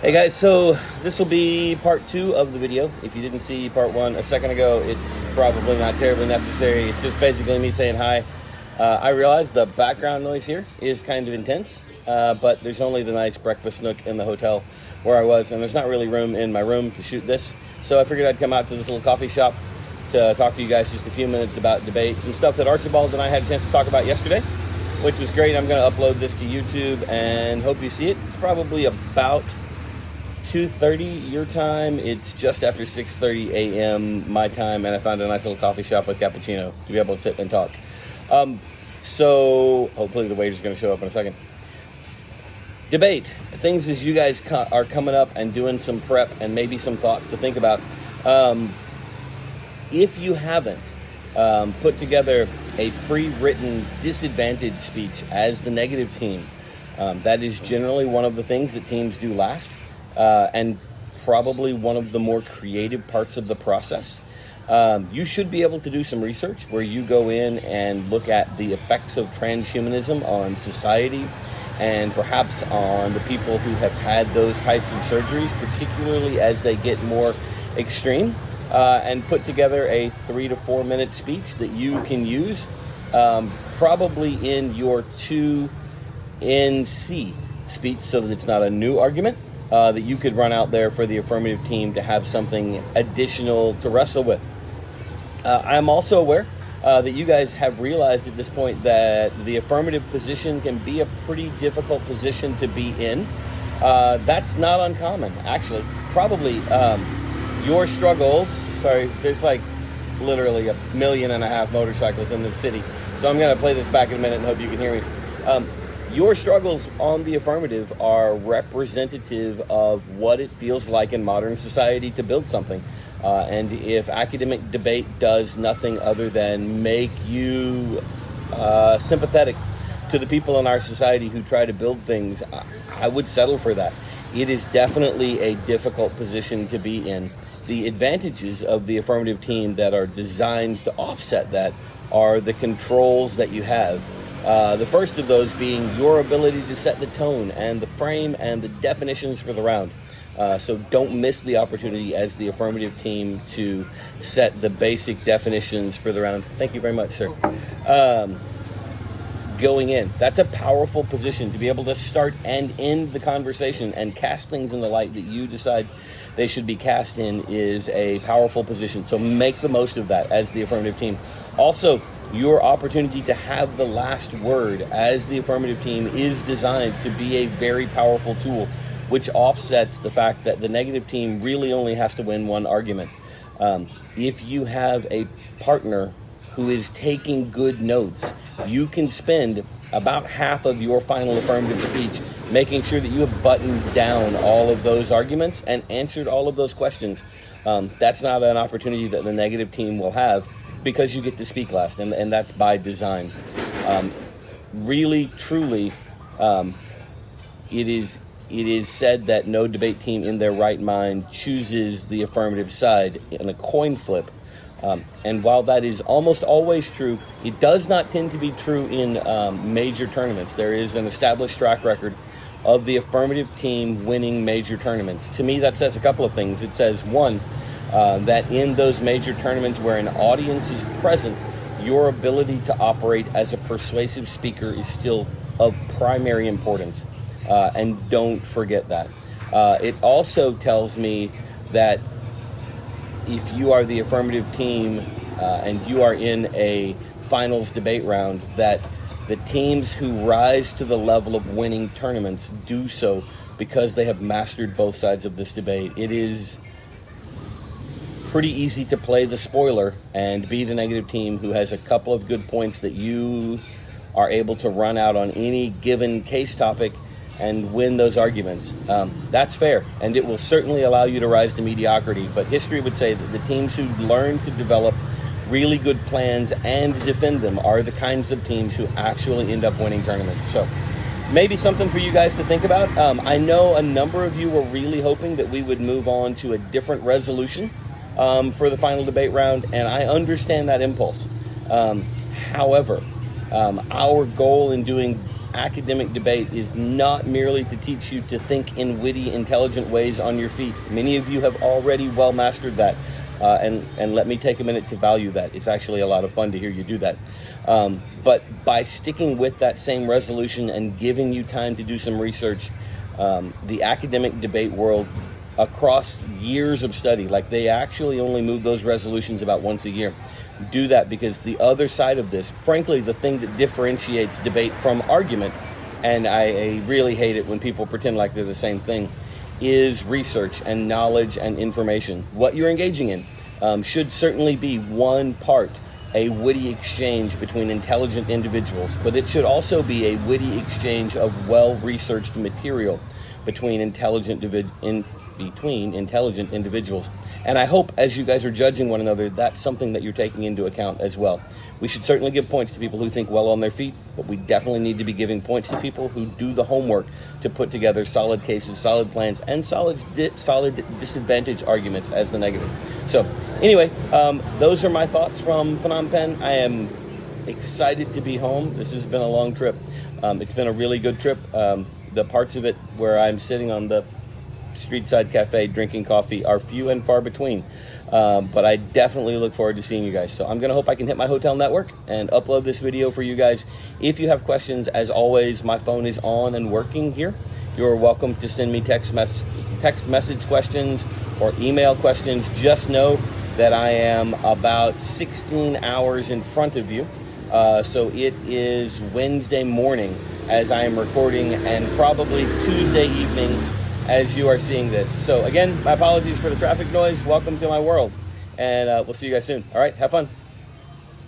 Hey guys, so this will be part 2 of the video. If you didn't see part 1 a second ago, it's probably not terribly necessary. It's just basically me saying hi. I realize the background noise here is kind of intense, but there's only the nice breakfast nook in the hotel where I was, and there's not really room in my room to shoot this. So I figured I'd come out to this little coffee shop to talk to you guys just a few minutes about debate, some stuff that Archibald and I had a chance to talk about yesterday, which was great. I'm going to upload this to YouTube and hope you see it. It's probably about 2:30 your time. It's just after 6:30 a.m. my time, and I found a nice little coffee shop with cappuccino to be able to sit and talk. So hopefully the waiter's going to show up in a second. Debate. Things as you guys are coming up and doing some prep and maybe some thoughts to think about. If you haven't put together a pre-written disadvantage speech as the negative team, that is generally one of the things that teams do last. And probably one of the more creative parts of the process. You should be able to do some research where you go in and look at the effects of transhumanism on society and perhaps on the people who have had those types of surgeries, particularly as they get more extreme, and put together a 3 to 4 minute speech that you can use probably in your 2NC speech, so that it's not a new argument. That you could run out there for the affirmative team to have something additional to wrestle with. I'm also aware that you guys have realized at this point that the affirmative position can be a pretty difficult position to be in. That's not uncommon, actually. Probably your struggles, there's like literally 1.5 million motorcycles in this city. So I'm going to play this back in a minute and hope you can hear me. Your struggles on the affirmative are representative of what it feels like in modern society to build something. And if academic debate does nothing other than make you sympathetic to the people in our society who try to build things, I would settle for that. It is definitely a difficult position to be in. The advantages of the affirmative team that are designed to offset that are the controls that you have. The first of those being your ability to set the tone and the frame and the definitions for the round. So don't miss the opportunity as the affirmative team to set the basic definitions for the round. Thank you very much, sir. Going in, that's a powerful position to be able to start and end the conversation and cast things in the light that you decide they should be cast in is a powerful position. So make the most of that as the affirmative team. Also, your opportunity to have the last word as the affirmative team is designed to be a very powerful tool, which offsets the fact that the negative team really only has to win one argument. If you have a partner who is taking good notes, you can spend about half of your final affirmative speech making sure that you have buttoned down all of those arguments and answered all of those questions. That's not an opportunity that the negative team will have, because you get to speak last, and that's by design. Really, truly, it is said that no debate team in their right mind chooses the affirmative side in a coin flip. And while that is almost always true, it does not tend to be true in major tournaments. There is an established track record of the affirmative team winning major tournaments. To me, that says a couple of things. It says, one, that in those major tournaments where an audience is present, your ability to operate as a persuasive speaker is still of primary importance. And don't forget that. It also tells me that if you are the affirmative team and you are in a finals debate round, that the teams who rise to the level of winning tournaments do so because they have mastered both sides of this debate. It is pretty easy to play the spoiler and be the negative team who has a couple of good points that you are able to run out on any given case topic and win those arguments. That's fair, and it will certainly allow you to rise to mediocrity, but history would say that the teams who learn to develop really good plans and defend them are the kinds of teams who actually end up winning tournaments. So maybe something for you guys to think about. I know a number of you were really hoping that we would move on to a different resolution for the final debate round, and I understand that impulse. However, our goal in doing academic debate is not merely to teach you to think in witty, intelligent ways on your feet. Many of you have already well mastered that. And let me take a minute to value that. It's actually a lot of fun to hear you do that. But by sticking with that same resolution and giving you time to do some research, the academic debate world, across years of study, like they actually only move those resolutions about once a year. Do that because the other side of this, frankly, the thing that differentiates debate from argument, and I really hate it when people pretend like they're the same thing, is research and knowledge and information. What you're engaging in should certainly be one part a witty exchange between intelligent individuals, but it should also be a witty exchange of well-researched material between intelligent individuals. And I hope as you guys are judging one another, that's something that you're taking into account as well. We should certainly give points to people who think well on their feet, but we definitely need to be giving points to people who do the homework to put together solid cases, solid plans, and solid disadvantage arguments as the negative. So anyway, those are my thoughts from Phnom Penh. I am excited to be home. This has been a long trip. It's been a really good trip. The parts of it where I'm sitting on the street side cafe drinking coffee are few and far between, but I definitely look forward to seeing you guys. So I'm gonna hope I can hit my hotel network and upload this video for you guys. If you have questions, as always, my phone is on and working here. You're welcome to send me text message questions or email questions. Just know that I am about 16 hours in front of you. So it is Wednesday morning as I am recording, and probably Tuesday evening as you are seeing this. So again, my apologies for the traffic noise. Welcome to my world, and we'll see you guys soon. All right, have fun.